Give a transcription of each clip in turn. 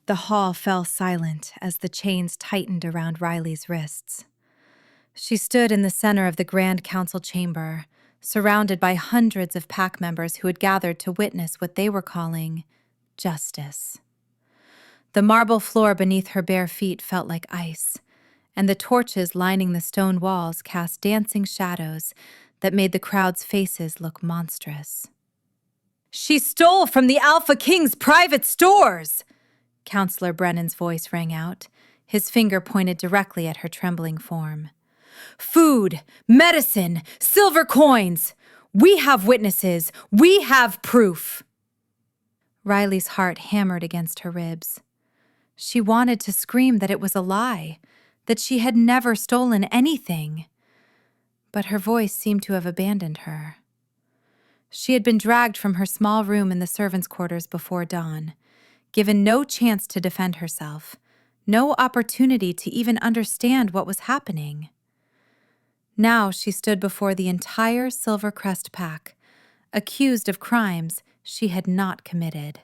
The hall fell silent as the chains tightened around Riley's wrists. She stood in the center of the Grand Council chamber, surrounded by hundreds of pack members who had gathered to witness what they were calling justice. The marble floor beneath her bare feet felt like ice, and the torches lining the stone walls cast dancing shadows that made the crowd's faces look monstrous. "She stole from the Alpha King's private stores!" Counselor Brennan's voice rang out, his finger pointed directly at her trembling form. "Food, medicine, silver coins! We have witnesses! We have proof!" Riley's heart hammered against her ribs. She wanted to scream that it was a lie, that she had never stolen anything. But her voice seemed to have abandoned her. She had been dragged from her small room in the servants' quarters before dawn, given no chance to defend herself, no opportunity to even understand what was happening. Now she stood before the entire Silvercrest pack, accused of crimes she had not committed.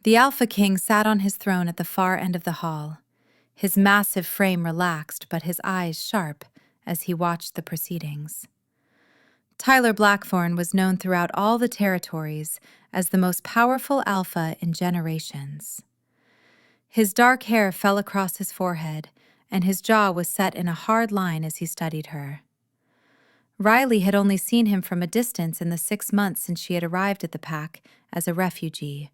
The Alpha King sat on his throne at the far end of the hall, his massive frame relaxed but his eyes sharp as he watched the proceedings. Tyler Blackthorn was known throughout all the territories as the most powerful alpha in generations. His dark hair fell across his forehead, and his jaw was set in a hard line as he studied her. Riley had only seen him from a distance in the 6 months since she had arrived at the pack as a refugee,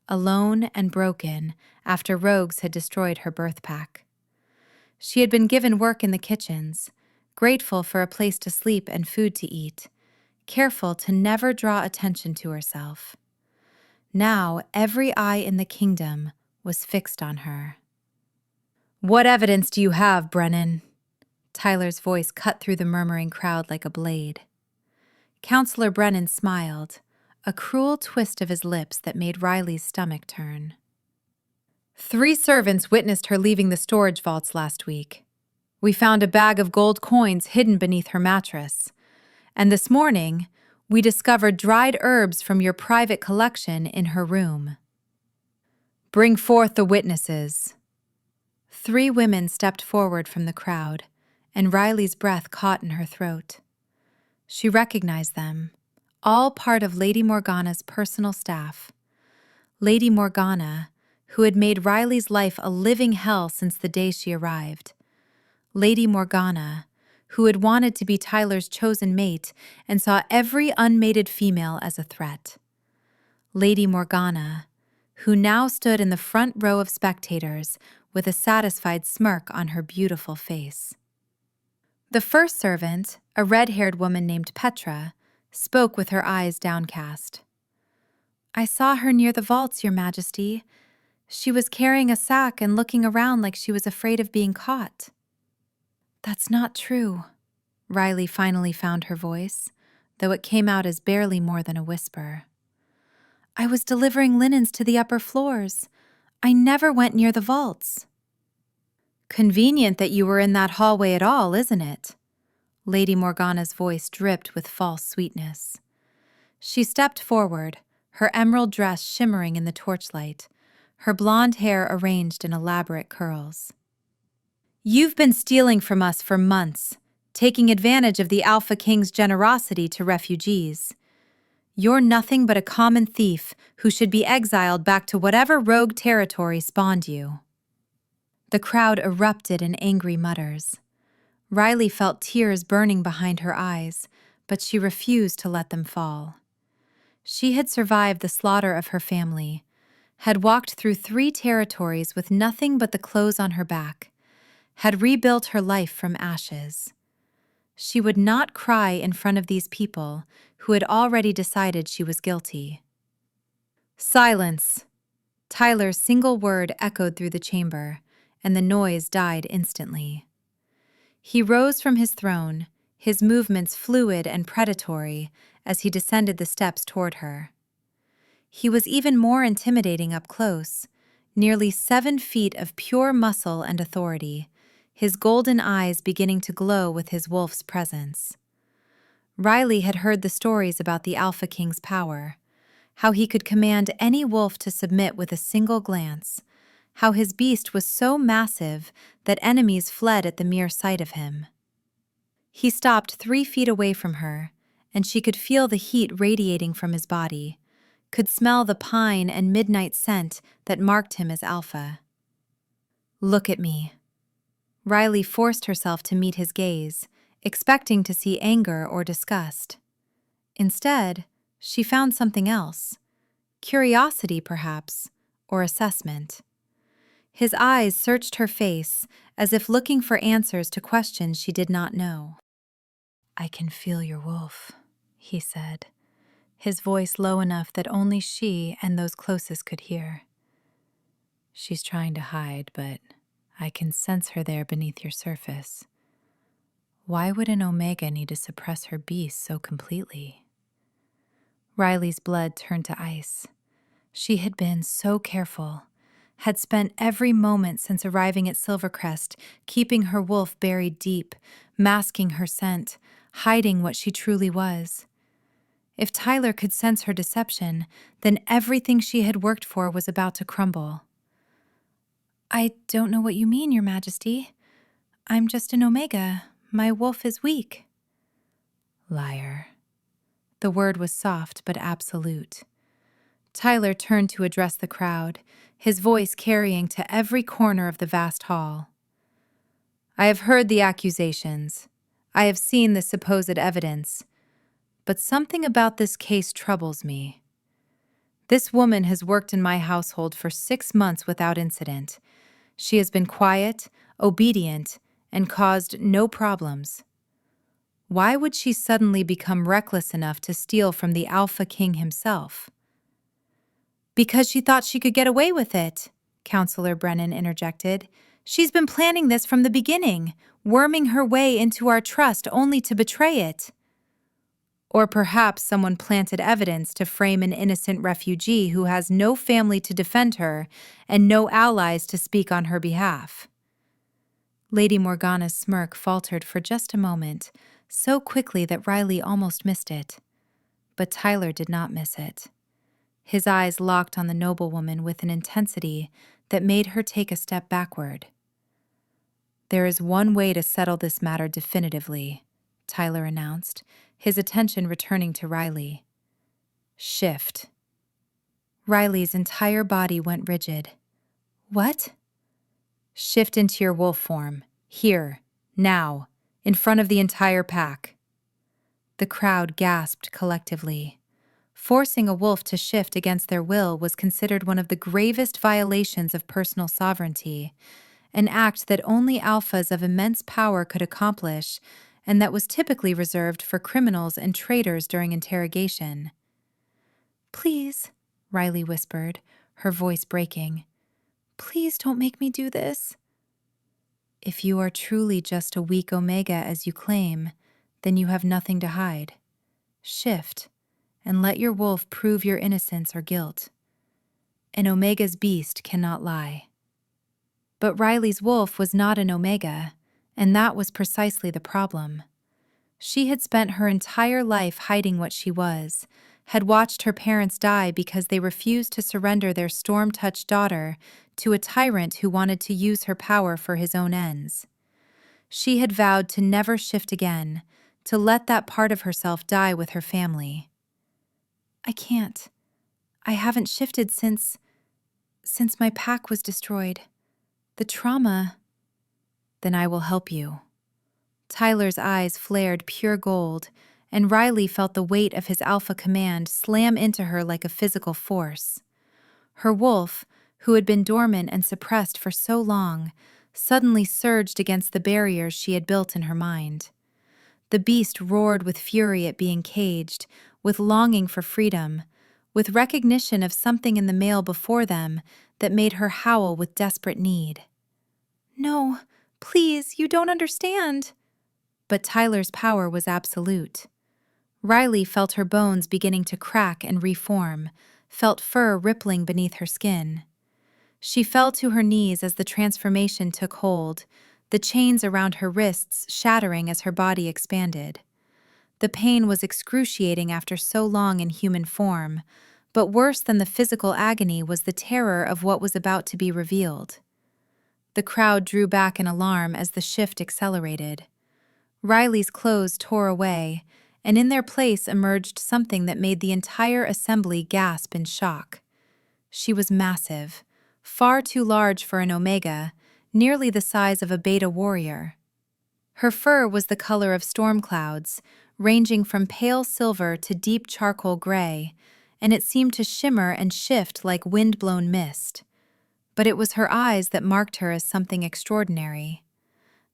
alone and broken after rogues had destroyed her birth pack. She had been given work in the kitchens, grateful for a place to sleep and food to eat, careful to never draw attention to herself. Now every eye in the kingdom was fixed on her. "What evidence do you have, Brennan?" Tyler's voice cut through the murmuring crowd like a blade. Counselor Brennan smiled, a cruel twist of his lips that made Riley's stomach turn. 3 servants witnessed her leaving the storage vaults last week. We found a bag of gold coins hidden beneath her mattress. And this morning, we discovered dried herbs from your private collection in her room. Bring forth the witnesses." 3 women stepped forward from the crowd, and Riley's breath caught in her throat. She recognized them, all part of Lady Morgana's personal staff. Lady Morgana, who had made Riley's life a living hell since the day she arrived. Lady Morgana, who had wanted to be Tyler's chosen mate and saw every unmated female as a threat. Lady Morgana, who now stood in the front row of spectators with a satisfied smirk on her beautiful face. The first servant, a red-haired woman named Petra, spoke with her eyes downcast. "I saw her near the vaults, Your Majesty. She was carrying a sack and looking around like she was afraid of being caught." "That's not true." Riley finally found her voice, though it came out as barely more than a whisper. "I was delivering linens to the upper floors. I never went near the vaults." "Convenient that you were in that hallway at all, isn't it?" Lady Morgana's voice dripped with false sweetness. She stepped forward, her emerald dress shimmering in the torchlight, her blonde hair arranged in elaborate curls. "You've been stealing from us for months, taking advantage of the Alpha King's generosity to refugees. You're nothing but a common thief who should be exiled back to whatever rogue territory spawned you." The crowd erupted in angry mutters. Riley felt tears burning behind her eyes, but she refused to let them fall. She had survived the slaughter of her family, had walked through 3 territories with nothing but the clothes on her back, had rebuilt her life from ashes. She would not cry in front of these people who had already decided she was guilty. "Silence!" Tyler's single word echoed through the chamber, and the noise died instantly. He rose from his throne, his movements fluid and predatory as he descended the steps toward her. He was even more intimidating up close, nearly 7 feet of pure muscle and authority, his golden eyes beginning to glow with his wolf's presence. Riley had heard the stories about the Alpha King's power, how he could command any wolf to submit with a single glance, how his beast was so massive that enemies fled at the mere sight of him. He stopped 3 feet away from her, and she could feel the heat radiating from his body, could smell the pine and midnight scent that marked him as alpha. "Look at me." Riley forced herself to meet his gaze, expecting to see anger or disgust. Instead, she found something else. Curiosity, perhaps, or assessment. His eyes searched her face as if looking for answers to questions she did not know. "I can feel your wolf," he said, his voice low enough that only she and those closest could hear. "She's trying to hide, but I can sense her there beneath your surface. Why would an Omega need to suppress her beast so completely?" Riley's blood turned to ice. She had been so careful, had spent every moment since arriving at Silvercrest keeping her wolf buried deep, masking her scent, hiding what she truly was. If Tyler could sense her deception, then everything she had worked for was about to crumble. "I don't know what you mean, Your Majesty. I'm just an Omega. My wolf is weak." "Liar." The word was soft but absolute. Tyler turned to address the crowd, his voice carrying to every corner of the vast hall. "I have heard the accusations. I have seen the supposed evidence. But something about this case troubles me. This woman has worked in my household for 6 months without incident. She has been quiet, obedient, and caused no problems. Why would she suddenly become reckless enough to steal from the Alpha King himself?" "Because she thought she could get away with it," Counselor Brennan interjected. "She's been planning this from the beginning, worming her way into our trust only to betray it." "Or perhaps someone planted evidence to frame an innocent refugee who has no family to defend her and no allies to speak on her behalf." Lady Morgana's smirk faltered for just a moment, so quickly that Riley almost missed it. But Tyler did not miss it. His eyes locked on the noblewoman with an intensity that made her take a step backward. "There is one way to settle this matter definitively," Tyler announced, his attention returning to Riley. "Shift." Riley's entire body went rigid. "What?" "Shift into your wolf form. Here. Now. In front of the entire pack." The crowd gasped collectively. Forcing a wolf to shift against their will was considered one of the gravest violations of personal sovereignty, an act that only alphas of immense power could accomplish, and that was typically reserved for criminals and traitors during interrogation. "Please," Riley whispered, her voice breaking. "Please don't make me do this." "If you are truly just a weak Omega as you claim, then you have nothing to hide. Shift, and let your wolf prove your innocence or guilt. An Omega's beast cannot lie." But Riley's wolf was not an Omega, and that was precisely the problem. She had spent her entire life hiding what she was, had watched her parents die because they refused to surrender their storm-touched daughter to a tyrant who wanted to use her power for his own ends. She had vowed to never shift again, to let that part of herself die with her family. "I can't. I haven't shifted since my pack was destroyed. The trauma—" "Then I will help you." Tyler's eyes flared pure gold, and Riley felt the weight of his alpha command slam into her like a physical force. Her wolf, who had been dormant and suppressed for so long, suddenly surged against the barriers she had built in her mind. The beast roared with fury at being caged, with longing for freedom, with recognition of something in the male before them that made her howl with desperate need. "No, please, you don't understand." But Tyler's power was absolute. Riley felt her bones beginning to crack and reform, felt fur rippling beneath her skin. She fell to her knees as the transformation took hold, the chains around her wrists shattering as her body expanded. The pain was excruciating after so long in human form, But worse than the physical agony was the terror of what was about to be revealed. The crowd drew back in alarm as the shift accelerated. Riley's clothes tore away, and in their place emerged something that made the entire assembly gasp in shock. She was massive, far too large for an Omega, nearly the size of a Beta warrior. Her fur was the color of storm clouds, ranging from pale silver to deep charcoal gray, and it seemed to shimmer and shift like wind-blown mist. But it was her eyes that marked her as something extraordinary.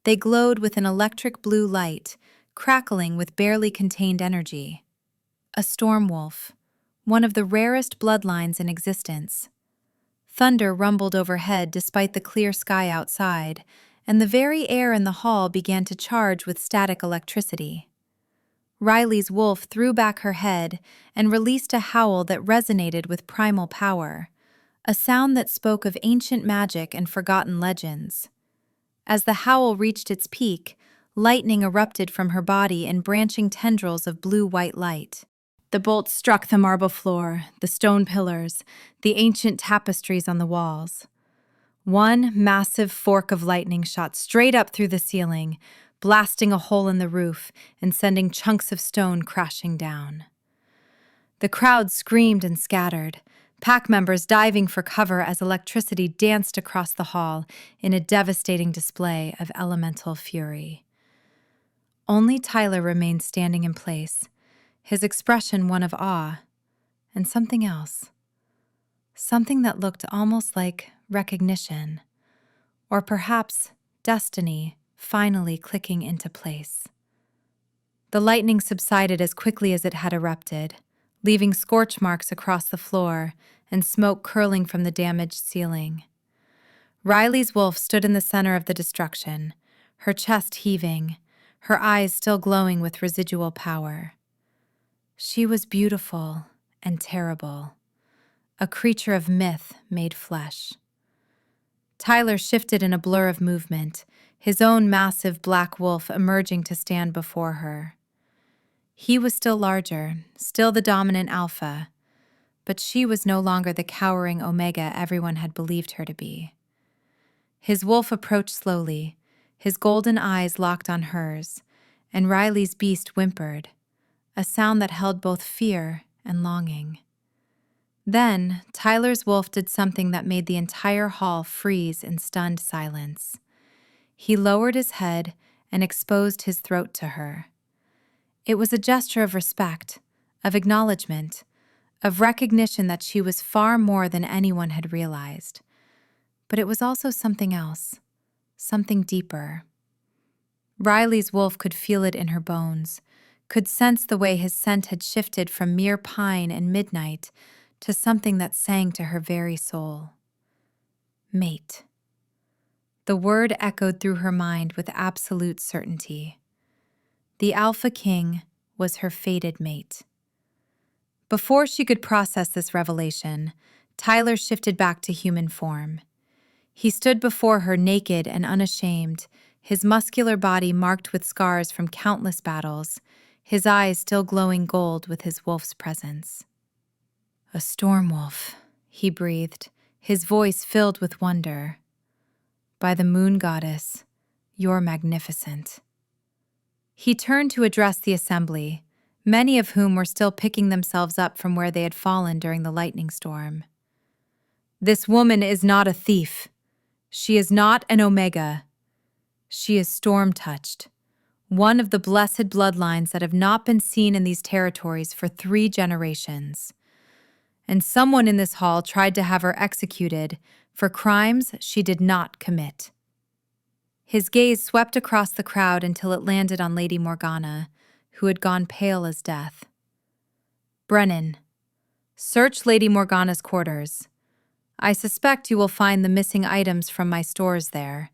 They glowed with an electric blue light, crackling with barely contained energy. A storm wolf, one of the rarest bloodlines in existence. Thunder rumbled overhead despite the clear sky outside, and the very air in the hall began to charge with static electricity. Riley's wolf threw back her head and released a howl that resonated with primal power, a sound that spoke of ancient magic and forgotten legends. As the howl reached its peak, lightning erupted from her body in branching tendrils of blue-white light. The bolt struck the marble floor, the stone pillars, the ancient tapestries on the walls. One massive fork of lightning shot straight up through the ceiling, blasting a hole in the roof and sending chunks of stone crashing down. The crowd screamed and scattered, pack members diving for cover as electricity danced across the hall in a devastating display of elemental fury. Only Tyler remained standing in place, his expression one of awe, and something else. Something that looked almost like recognition, or perhaps destiny finally clicking into place. The lightning subsided as quickly as it had erupted, leaving scorch marks across the floor and smoke curling from the damaged ceiling. Riley's wolf stood in the center of the destruction, her chest heaving, her eyes still glowing with residual power. She was beautiful and terrible, a creature of myth made flesh. Tyler shifted in a blur of movement, his own massive black wolf emerging to stand before her. He was still larger, still the dominant alpha, but she was no longer the cowering Omega everyone had believed her to be. His wolf approached slowly, his golden eyes locked on hers, and Riley's beast whimpered, a sound that held both fear and longing. Then, Tyler's wolf did something that made the entire hall freeze in stunned silence. He lowered his head and exposed his throat to her. It was a gesture of respect, of acknowledgement, of recognition that she was far more than anyone had realized. But it was also something else, something deeper. Riley's wolf could feel it in her bones, could sense the way his scent had shifted from mere pine and midnight to something that sang to her very soul. Mate. The word echoed through her mind with absolute certainty. The Alpha King was her fated mate. Before she could process this revelation, Tyler shifted back to human form. He stood before her naked and unashamed, his muscular body marked with scars from countless battles, his eyes still glowing gold with his wolf's presence. "A storm wolf," he breathed, his voice filled with wonder. "By the moon goddess, you're magnificent." He turned to address the assembly, many of whom were still picking themselves up from where they had fallen during the lightning storm. "This woman is not a thief. She is not an Omega. She is storm-touched, one of the blessed bloodlines that have not been seen in these territories for 3 generations. And someone in this hall tried to have her executed for crimes she did not commit." His gaze swept across the crowd until it landed on Lady Morgana, who had gone pale as death. "Brennan, search Lady Morgana's quarters. I suspect you will find the missing items from my stores there,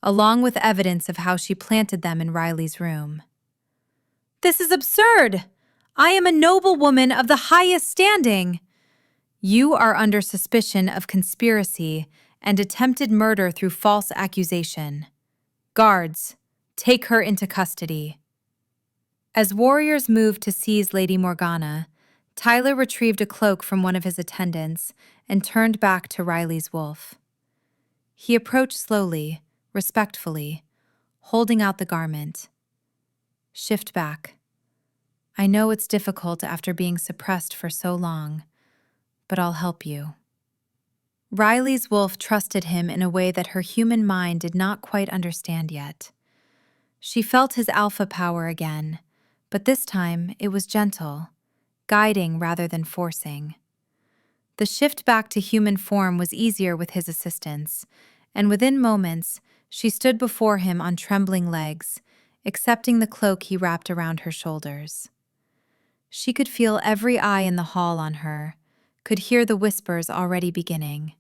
along with evidence of how she planted them in Riley's room." "This is absurd! I am a noblewoman of the highest standing." "You are under suspicion of conspiracy and attempted murder through false accusation. Guards, take her into custody." As warriors moved to seize Lady Morgana, Tyler retrieved a cloak from one of his attendants and turned back to Riley's wolf. He approached slowly, respectfully, holding out the garment. Shift back. I know it's difficult after being suppressed for so long, but I'll help you. Riley's wolf trusted him in a way that her human mind did not quite understand yet. She felt his alpha power again, but this time it was gentle, guiding rather than forcing. The shift back to human form was easier with his assistance, and within moments, she stood before him on trembling legs, accepting the cloak he wrapped around her shoulders. She could feel every eye in the hall on her, could hear the whispers already beginning.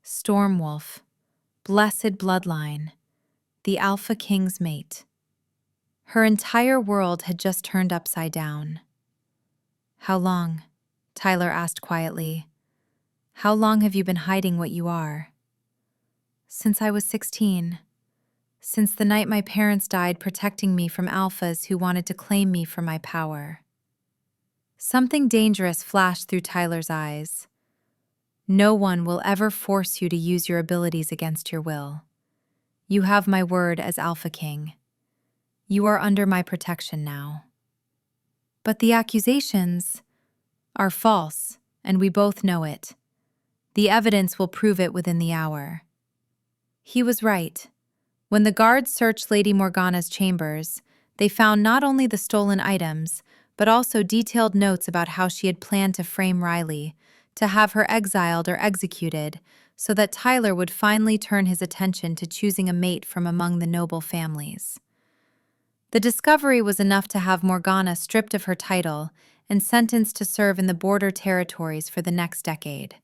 Stormwolf, blessed bloodline, the Alpha King's mate. Her entire world had just turned upside down. How long? Tyler asked quietly. How long have you been hiding what you are? Since I was 16. Since the night my parents died protecting me from alphas who wanted to claim me for my power. Something dangerous flashed through Tyler's eyes. No one will ever force you to use your abilities against your will. You have my word as Alpha King. You are under my protection now. But the accusations are false, and we both know it. The evidence will prove it within the hour. He was right. When the guards searched Lady Morgana's chambers, they found not only the stolen items, but also detailed notes about how she had planned to frame Riley, to have her exiled or executed, so that Tyler would finally turn his attention to choosing a mate from among the noble families. The discovery was enough to have Morgana stripped of her title and sentenced to serve in the border territories for the next decade.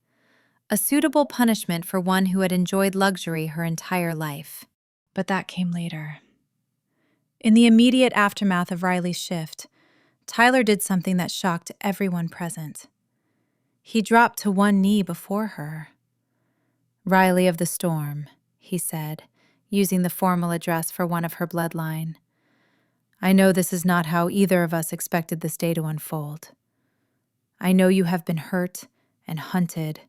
A suitable punishment for one who had enjoyed luxury her entire life. But that came later. In the immediate aftermath of Riley's shift, Tyler did something that shocked everyone present. He dropped to one knee before her. Riley of the Storm, he said, using the formal address for one of her bloodline. I know this is not how either of us expected this day to unfold. I know you have been hurt and hunted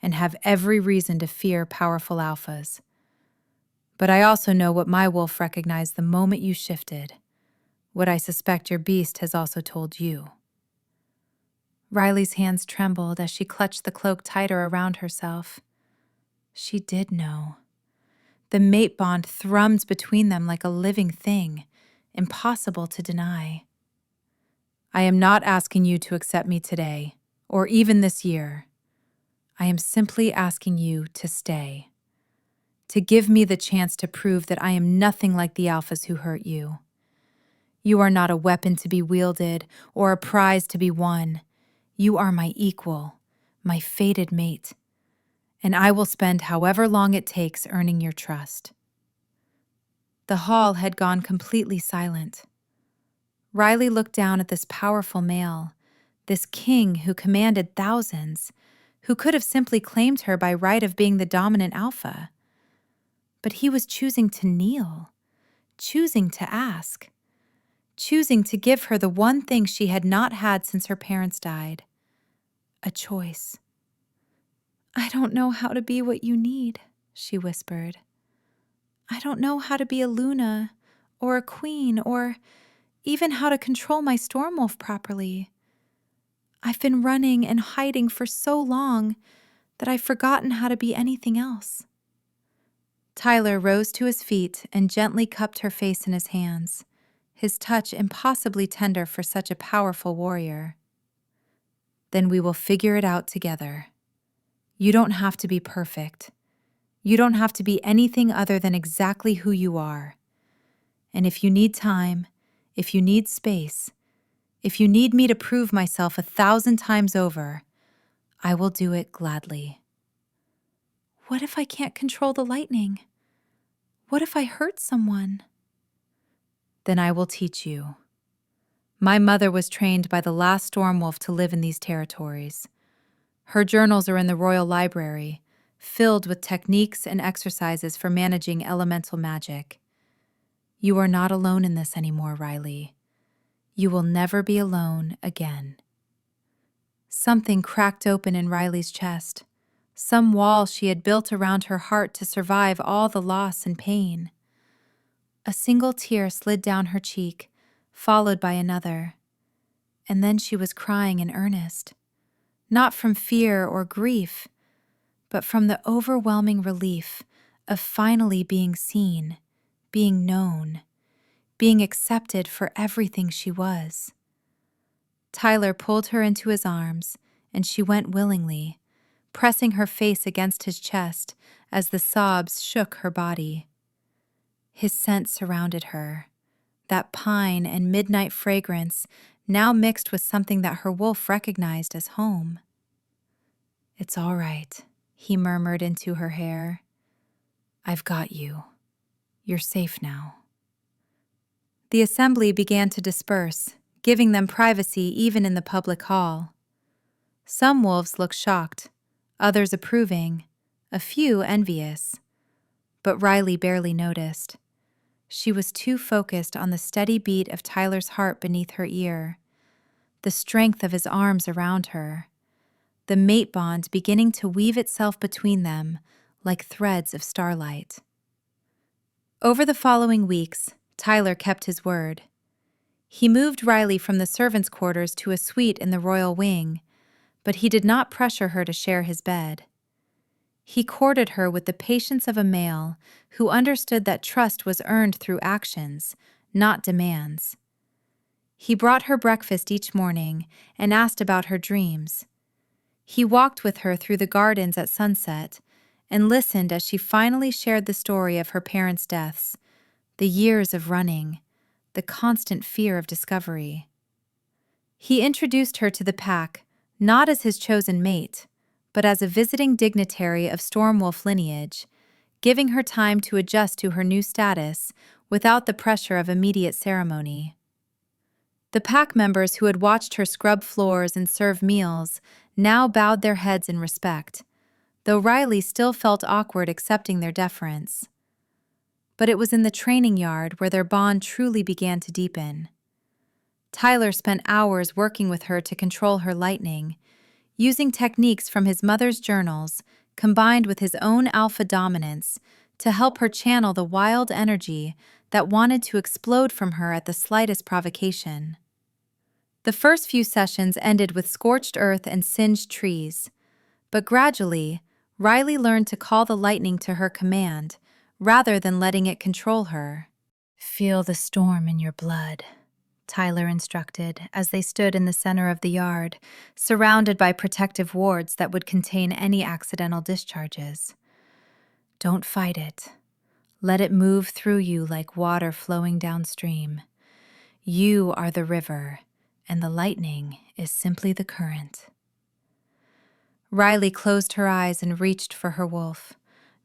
and have every reason to fear powerful alphas. But I also know what my wolf recognized the moment you shifted, what I suspect your beast has also told you. Riley's hands trembled as she clutched the cloak tighter around herself. She did know. The mate bond thrummed between them like a living thing, impossible to deny. I am not asking you to accept me today, or even this year. I am simply asking you to stay. To give me the chance to prove that I am nothing like the alphas who hurt you. You are not a weapon to be wielded or a prize to be won. You are my equal, my fated mate, and I will spend however long it takes earning your trust. The hall had gone completely silent. Riley looked down at this powerful male, this king who commanded thousands, who could have simply claimed her by right of being the dominant alpha. But he was choosing to kneel, choosing to ask, choosing to give her the one thing she had not had since her parents died, a choice. I don't know how to be what you need, she whispered. I don't know how to be a Luna or a queen or even how to control my Stormwolf properly. I've been running and hiding for so long that I've forgotten how to be anything else. Tyler rose to his feet and gently cupped her face in his hands, his touch impossibly tender for such a powerful warrior. Then we will figure it out together. You don't have to be perfect. You don't have to be anything other than exactly who you are. And if you need time, if you need space, if you need me to prove myself 1,000 times over, I will do it gladly. What if I can't control the lightning? What if I hurt someone? Then I will teach you. My mother was trained by the last Stormwolf to live in these territories. Her journals are in the Royal Library, filled with techniques and exercises for managing elemental magic. You are not alone in this anymore, Riley. You will never be alone again. Something cracked open in Riley's chest, some wall she had built around her heart to survive all the loss and pain. A single tear slid down her cheek, followed by another, and then she was crying in earnest, not from fear or grief, but from the overwhelming relief of finally being seen, being known, being accepted for everything she was. Tyler pulled her into his arms, and she went willingly, pressing her face against his chest as the sobs shook her body. His scent surrounded her, that pine and midnight fragrance now mixed with something that her wolf recognized as home. "It's all right," he murmured into her hair. "I've got you. You're safe now." The assembly began to disperse, giving them privacy even in the public hall. Some wolves looked shocked, others approving, a few envious. But Riley barely noticed. She was too focused on the steady beat of Tyler's heart beneath her ear, the strength of his arms around her, the mate bond beginning to weave itself between them like threads of starlight. Over the following weeks, Tyler kept his word. He moved Riley from the servants' quarters to a suite in the royal wing, but he did not pressure her to share his bed. He courted her with the patience of a male who understood that trust was earned through actions, not demands. He brought her breakfast each morning and asked about her dreams. He walked with her through the gardens at sunset and listened as she finally shared the story of her parents' deaths, the years of running, the constant fear of discovery. He introduced her to the pack, not as his chosen mate, but as a visiting dignitary of Stormwolf lineage, giving her time to adjust to her new status without the pressure of immediate ceremony. The pack members who had watched her scrub floors and serve meals now bowed their heads in respect, though Riley still felt awkward accepting their deference. But it was in the training yard where their bond truly began to deepen. Tyler spent hours working with her to control her lightning, using techniques from his mother's journals combined with his own alpha dominance to help her channel the wild energy that wanted to explode from her at the slightest provocation. The first few sessions ended with scorched earth and singed trees, but gradually, Riley learned to call the lightning to her command rather than letting it control her. "Feel the storm in your blood," Tyler instructed as they stood in the center of the yard, surrounded by protective wards that would contain any accidental discharges. "Don't fight it. Let it move through you like water flowing downstream. You are the river, and the lightning is simply the current." Riley closed her eyes and reached for her wolf,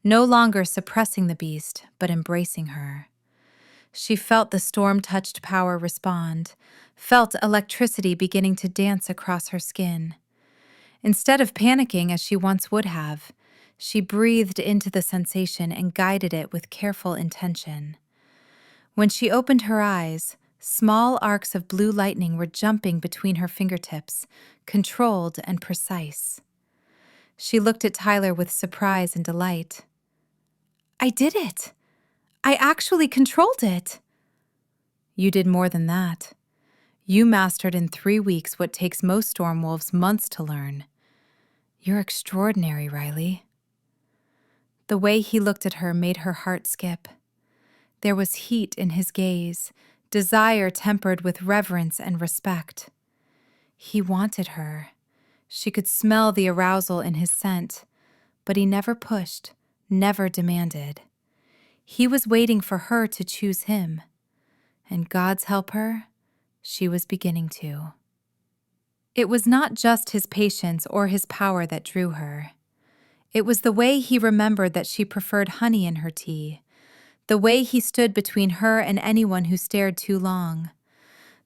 no longer suppressing the beast, but embracing her. She felt the storm-touched power respond, felt electricity beginning to dance across her skin. Instead of panicking as she once would have, she breathed into the sensation and guided it with careful intention. When she opened her eyes, small arcs of blue lightning were jumping between her fingertips, controlled and precise. She looked at Tyler with surprise and delight. "I did it! I actually controlled it!" "You did more than that. You mastered in 3 weeks what takes most storm wolves months to learn. You're extraordinary, Riley." The way he looked at her made her heart skip. There was heat in his gaze, desire tempered with reverence and respect. He wanted her. She could smell the arousal in his scent, but he never pushed, never demanded. He was waiting for her to choose him, and God's help her, she was beginning to. It was not just his patience or his power that drew her. It was the way he remembered that she preferred honey in her tea, the way he stood between her and anyone who stared too long,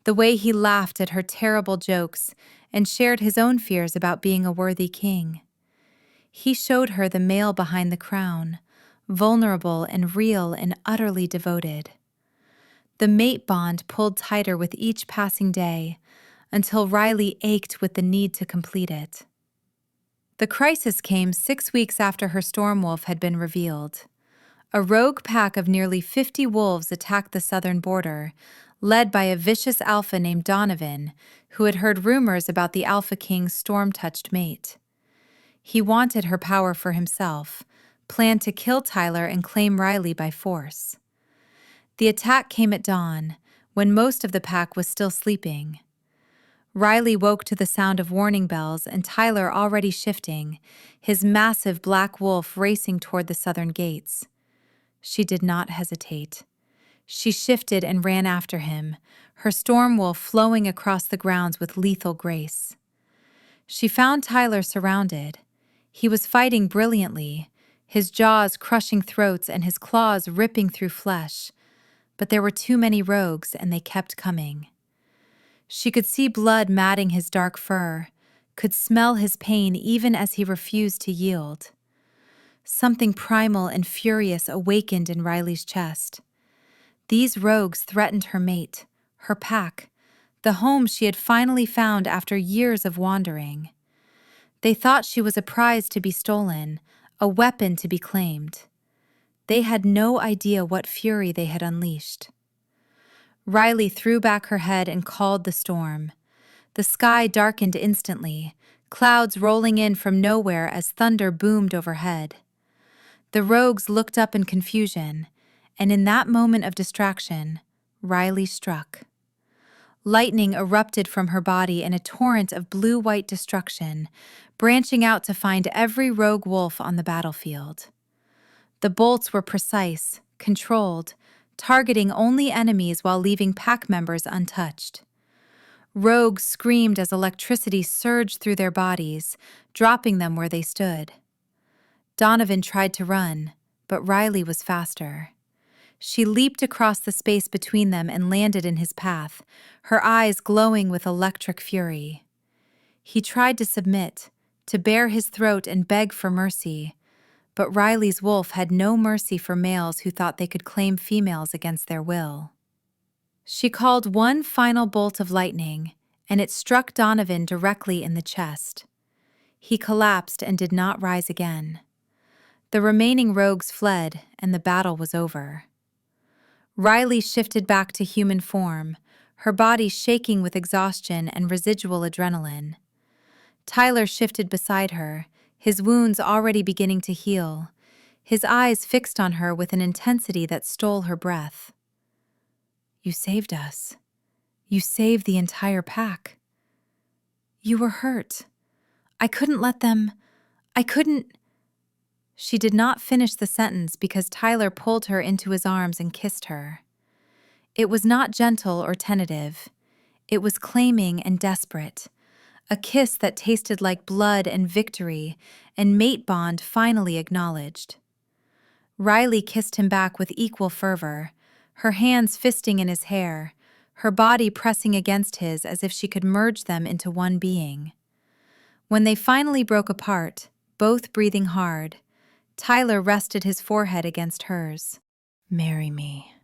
the way he laughed at her terrible jokes and shared his own fears about being a worthy king. He showed her the male behind the crown, vulnerable and real and utterly devoted. The mate bond pulled tighter with each passing day, until Riley ached with the need to complete it. The crisis came 6 weeks after her storm wolf had been revealed. A rogue pack of nearly 50 wolves attacked the southern border, led by a vicious alpha named Donovan, who had heard rumors about the Alpha King's storm-touched mate. He wanted her power for himself, planned to kill Tyler and claim Riley by force. The attack came at dawn, when most of the pack was still sleeping. Riley woke to the sound of warning bells and Tyler already shifting, his massive black wolf racing toward the southern gates. She did not hesitate. She shifted and ran after him, her storm wolf flowing across the grounds with lethal grace. She found Tyler surrounded. He was fighting brilliantly, his jaws crushing throats and his claws ripping through flesh. But there were too many rogues, and they kept coming. She could see blood matting his dark fur, could smell his pain even as he refused to yield. Something primal and furious awakened in Riley's chest. These rogues threatened her mate, her pack, the home she had finally found after years of wandering. They thought she was a prize to be stolen, a weapon to be claimed. They had no idea what fury they had unleashed. Riley threw back her head and called the storm. The sky darkened instantly, clouds rolling in from nowhere as thunder boomed overhead. The rogues looked up in confusion, and in that moment of distraction, Riley struck. Lightning erupted from her body in a torrent of blue-white destruction, branching out to find every rogue wolf on the battlefield. The bolts were precise, controlled, targeting only enemies while leaving pack members untouched. Rogues screamed as electricity surged through their bodies, dropping them where they stood. Donovan tried to run, but Riley was faster. She leaped across the space between them and landed in his path, her eyes glowing with electric fury. He tried to submit, to bare his throat and beg for mercy, but Riley's wolf had no mercy for males who thought they could claim females against their will. She called one final bolt of lightning, and it struck Donovan directly in the chest. He collapsed and did not rise again. The remaining rogues fled, and the battle was over. Riley shifted back to human form, her body shaking with exhaustion and residual adrenaline. Tyler shifted beside her, his wounds already beginning to heal, his eyes fixed on her with an intensity that stole her breath. "You saved us. You saved the entire pack. You were hurt. I couldn't let them. I couldn't—" She did not finish the sentence because Tyler pulled her into his arms and kissed her. It was not gentle or tentative. It was claiming and desperate. A kiss that tasted like blood and victory, and mate bond finally acknowledged. Riley kissed him back with equal fervor, her hands fisting in his hair, her body pressing against his as if she could merge them into one being. When they finally broke apart, both breathing hard, Tyler rested his forehead against hers. "Marry me.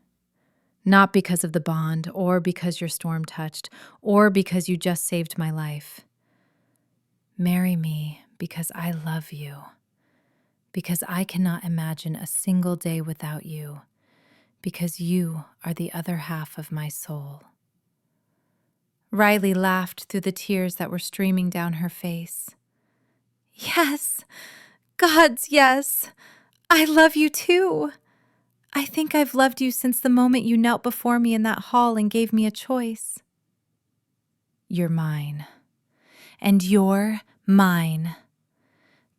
Not because of the bond, or because your storm touched, or because you just saved my life. Marry me because I love you, because I cannot imagine a single day without you, because you are the other half of my soul." Riley laughed through the tears that were streaming down her face. "Yes, God's yes. I love you too. I think I've loved you since the moment you knelt before me in that hall and gave me a choice." "You're mine. And you're mine."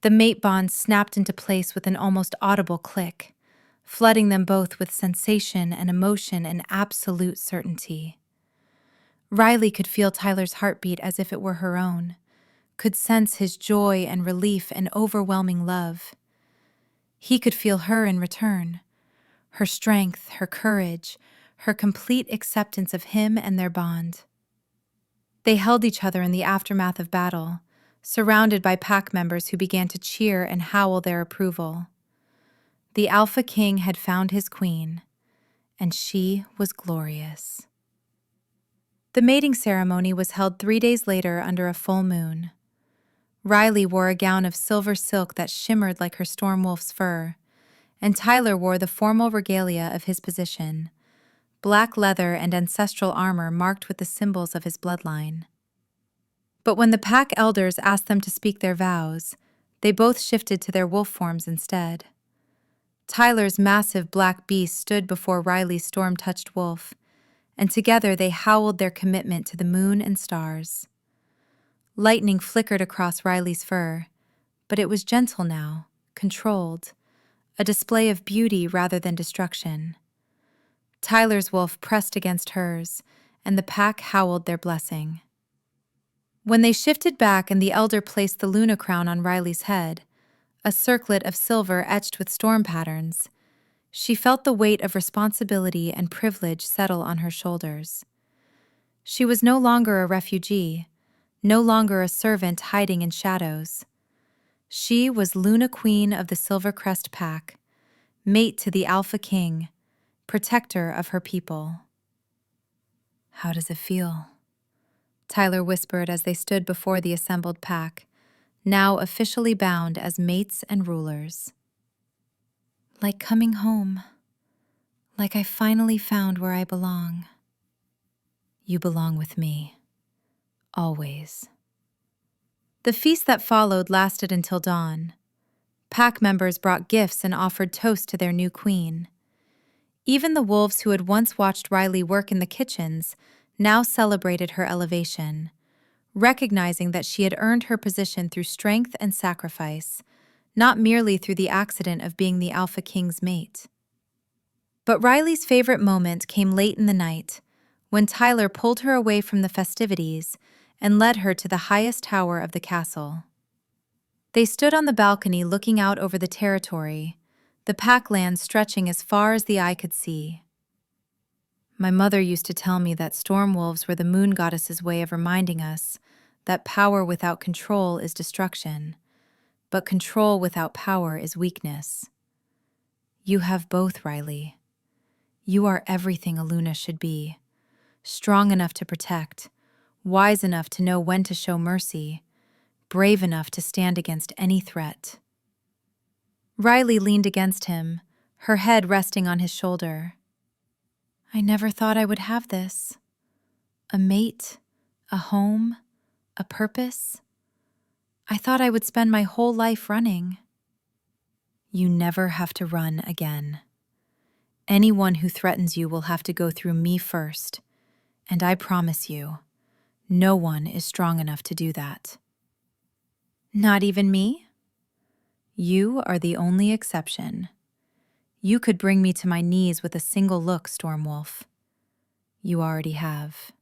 The mate bond snapped into place with an almost audible click, flooding them both with sensation and emotion and absolute certainty. Riley could feel Tyler's heartbeat as if it were her own, could sense his joy and relief and overwhelming love. He could feel her in return, her strength, her courage, her complete acceptance of him and their bond. They held each other in the aftermath of battle, surrounded by pack members who began to cheer and howl their approval. The Alpha King had found his queen, and she was glorious. The mating ceremony was held 3 days later under a full moon. Riley wore a gown of silver silk that shimmered like her storm wolf's fur, and Tyler wore the formal regalia of his position, black leather and ancestral armor marked with the symbols of his bloodline. But when the pack elders asked them to speak their vows, they both shifted to their wolf forms instead. Tyler's massive black beast stood before Riley's storm-touched wolf, and together they howled their commitment to the moon and stars. Lightning flickered across Riley's fur, but it was gentle now, controlled, a display of beauty rather than destruction. Tyler's wolf pressed against hers, and the pack howled their blessing. When they shifted back and the elder placed the Luna crown on Riley's head, a circlet of silver etched with storm patterns, she felt the weight of responsibility and privilege settle on her shoulders. She was no longer a refugee, no longer a servant hiding in shadows. She was Luna Queen of the Silvercrest Pack, mate to the Alpha King, protector of her people. "How does it feel?" Tyler whispered as they stood before the assembled pack, now officially bound as mates and rulers. "Like coming home. Like I finally found where I belong." "You belong with me. Always." The feast that followed lasted until dawn. Pack members brought gifts and offered toast to their new queen. Even the wolves who had once watched Riley work in the kitchens now celebrated her elevation, recognizing that she had earned her position through strength and sacrifice, not merely through the accident of being the Alpha King's mate. But Riley's favorite moment came late in the night, when Tyler pulled her away from the festivities and led her to the highest tower of the castle. They stood on the balcony looking out over the territory, the packland stretching as far as the eye could see. "My mother used to tell me that storm wolves were the moon goddess's way of reminding us that power without control is destruction, but control without power is weakness. You have both, Riley. You are everything a Luna should be, strong enough to protect, wise enough to know when to show mercy, brave enough to stand against any threat." Riley leaned against him, her head resting on his shoulder. "I never thought I would have this. A mate, a home, a purpose. I thought I would spend my whole life running." "You never have to run again. Anyone who threatens you will have to go through me first, and I promise you, no one is strong enough to do that." "Not even me?" "You are the only exception. You could bring me to my knees with a single look, Stormwolf. You already have."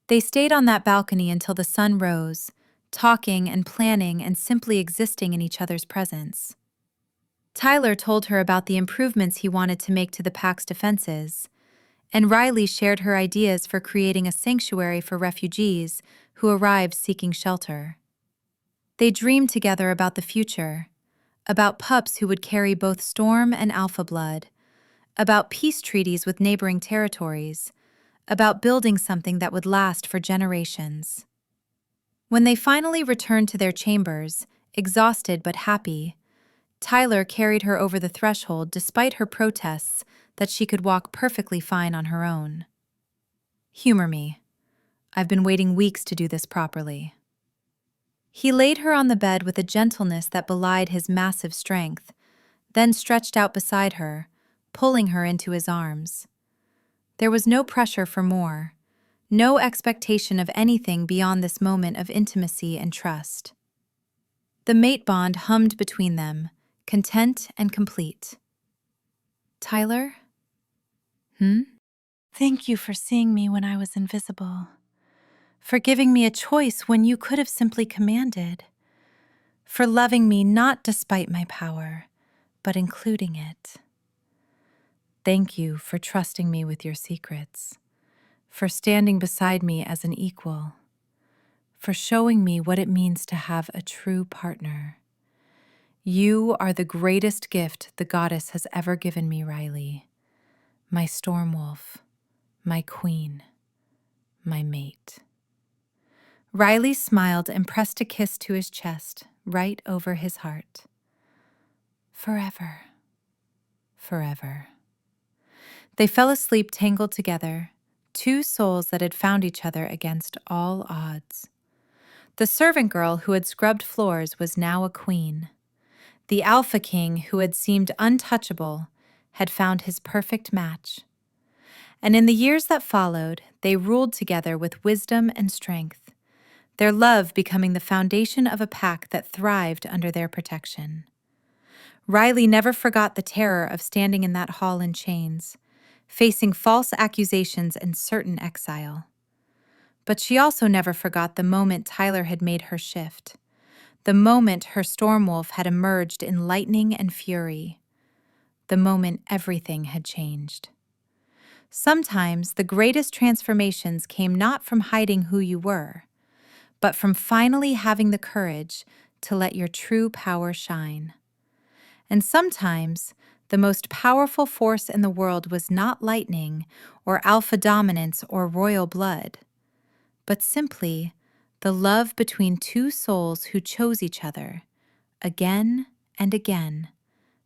They stayed on that balcony until the sun rose, talking and planning and simply existing in each other's presence. Tyler told her about the improvements he wanted to make to the pack's defenses, and Riley shared her ideas for creating a sanctuary for refugees who arrived seeking shelter. They dreamed together about the future, about pups who would carry both storm and alpha blood, about peace treaties with neighboring territories, about building something that would last for generations. When they finally returned to their chambers, exhausted but happy, Tyler carried her over the threshold despite her protests that she could walk perfectly fine on her own. "Humor me. I've been waiting weeks to do this properly." He laid her on the bed with a gentleness that belied his massive strength, then stretched out beside her, pulling her into his arms. There was no pressure for more, no expectation of anything beyond this moment of intimacy and trust. The mate bond hummed between them, content and complete. "Tyler?" "Thank you for seeing me when I was invisible. For giving me a choice when you could have simply commanded. For loving me not despite my power, but including it. Thank you for trusting me with your secrets, for standing beside me as an equal, for showing me what it means to have a true partner. You are the greatest gift the goddess has ever given me, Riley. My storm wolf, my queen, my mate. Riley smiled and pressed a kiss to his chest, right over his heart. Forever. Forever. They fell asleep tangled together, two souls that had found each other against all odds. The servant girl who had scrubbed floors was now a queen. The alpha king who had seemed untouchable had found his perfect match. And in the years that followed, they ruled together with wisdom and strength, their love becoming the foundation of a pack that thrived under their protection. Riley never forgot the terror of standing in that hall in chains, facing false accusations and certain exile. But she also never forgot the moment Tyler had made her shift, the moment her Stormwolf had emerged in lightning and fury, the moment everything had changed. Sometimes the greatest transformations came not from hiding who you were, but from finally having the courage to let your true power shine. And sometimes the most powerful force in the world was not lightning or alpha dominance or royal blood, but simply the love between two souls who chose each other again and again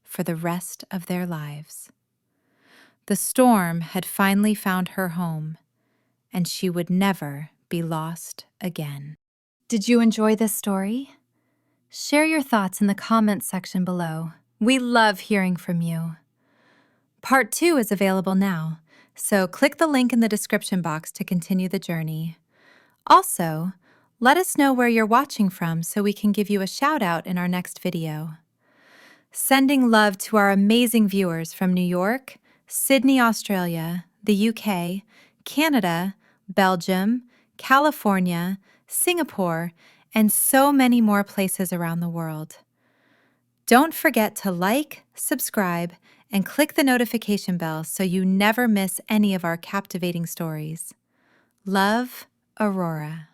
for the rest of their lives. The storm had finally found her home, and she would never be lost again. Did you enjoy this story? Share your thoughts in the comments section below. We love hearing from you. Part 2 is available now, so click the link in the description box to continue the journey. Also, let us know where you're watching from so we can give you a shout out in our next video. Sending love to our amazing viewers from New York, Sydney, Australia, the UK, Canada, Belgium, California, Singapore, and so many more places around the world. Don't forget to like, subscribe, and click the notification bell so you never miss any of our captivating stories. Love, Aurora.